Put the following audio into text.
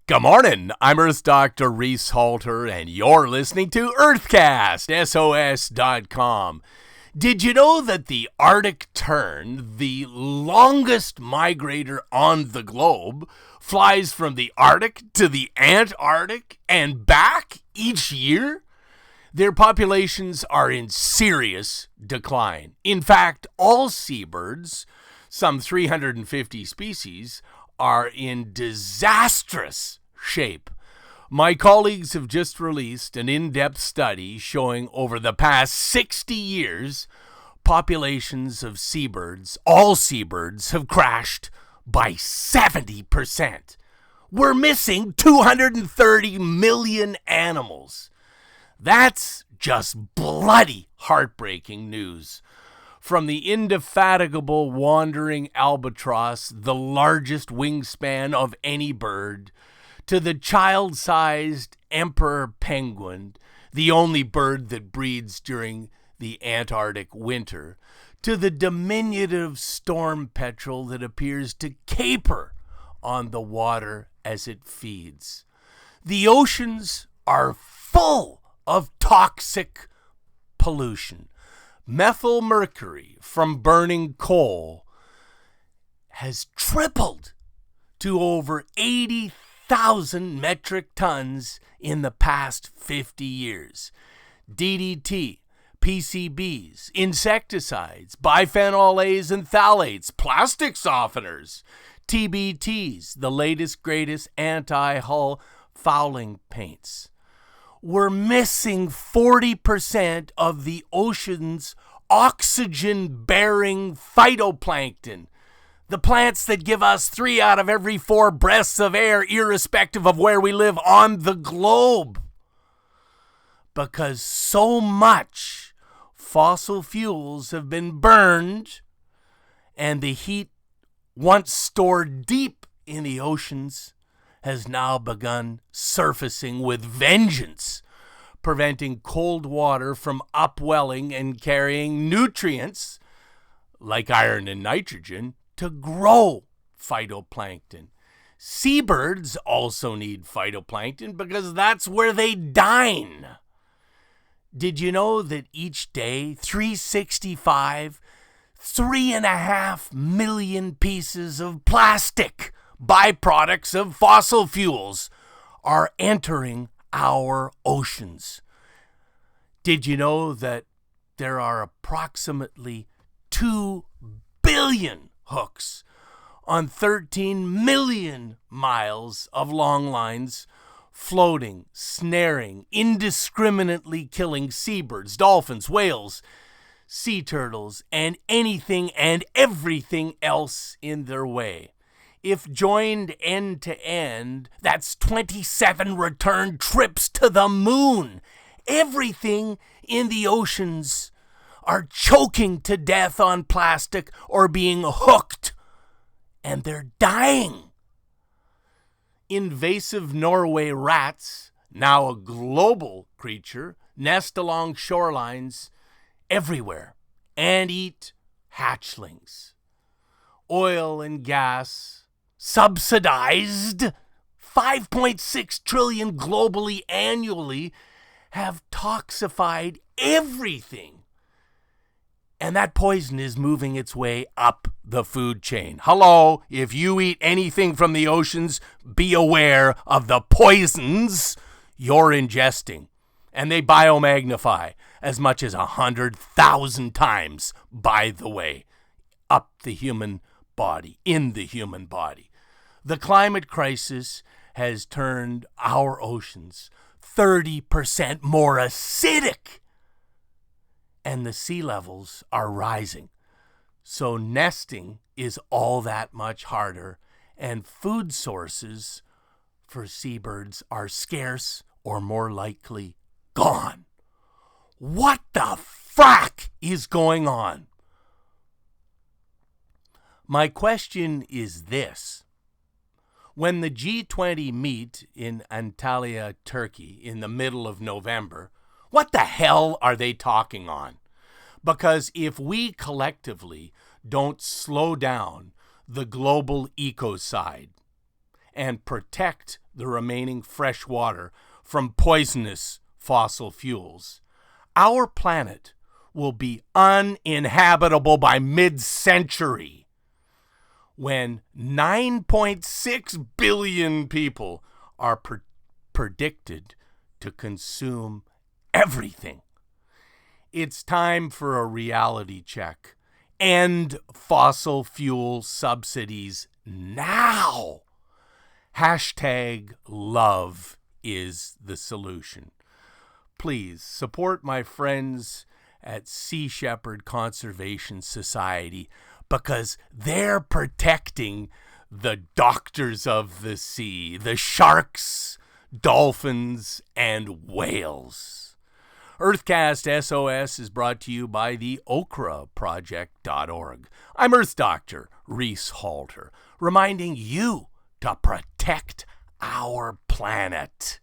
Good morning, I'm Earth Dr. Reese Halter, and you're listening to Earthcast, SOS.com. Did you know that the Arctic tern, the longest migrator on the globe, flies from the Arctic to the Antarctic and back each year? Their populations are in serious decline. In fact, all seabirds, some 350 species, are in disastrous shape. My colleagues have just released an in-depth study showing over the past 60 years, populations of seabirds, all seabirds, have crashed by 70%. We're missing 230 million animals. That's just bloody heartbreaking news. From the indefatigable wandering albatross, the largest wingspan of any bird, to the child-sized emperor penguin, the only bird that breeds during the Antarctic winter, to the diminutive storm petrel that appears to caper on the water as it feeds. The oceans are full of toxic pollution. Methyl mercury from burning coal has tripled to over 80,000 metric tons in the past 50 years. DDT, PCBs, insecticides, bisphenol A's and phthalates, plastic softeners, TBTs, the latest greatest anti-hull fouling paints. We're missing 40% of the ocean's oxygen-bearing phytoplankton, the plants that give us 3 out of every 4 breaths of air, irrespective of where we live on the globe. Because so much fossil fuels have been burned, and the heat once stored deep in the oceans has now begun surfacing with vengeance, preventing cold water from upwelling and carrying nutrients, like iron and nitrogen, to grow phytoplankton. Seabirds also need phytoplankton because that's where they dine. Did you know that each day, 365, 3.5 million pieces of plastic, byproducts of fossil fuels, are entering our oceans? Did you know that there are approximately 2 billion hooks on 13 million miles of long lines floating, snaring, indiscriminately killing seabirds, dolphins, whales, sea turtles, and anything and everything else in their way? If joined end to end, that's 27 return trips to the moon. Everything in the oceans are choking to death on plastic or being hooked, and they're dying. Invasive Norway rats, now a global creature, nest along shorelines everywhere and eat hatchlings. Oil and gas, subsidized 5.6 trillion globally annually, have toxified everything. And that poison is moving its way up the food chain. Hello, if you eat anything from the oceans, be aware of the poisons you're ingesting. And they biomagnify as much as 100,000 times, by the way, up the human body, in the human body. The climate crisis has turned our oceans 30% more acidic, and the sea levels are rising. So nesting is all that much harder, and food sources for seabirds are scarce or more likely gone. What the frack is going on? My question is this. When the G20 meet in Antalya, Turkey in the middle of November, what the hell are they talking on? Because if we collectively don't slow down the global ecocide and protect the remaining fresh water from poisonous fossil fuels, our planet will be uninhabitable by mid-century, when 9.6 billion people are predicted to consume everything. It's time for a reality check. End fossil fuel subsidies now. Hashtag love is the solution. Please support my friends at Sea Shepherd Conservation Society, because they're protecting the doctors of the sea, the sharks, dolphins, and whales. Earthcast SOS is brought to you by the okraproject.org. I'm Earth Doctor Reese Halter, reminding you to protect our planet.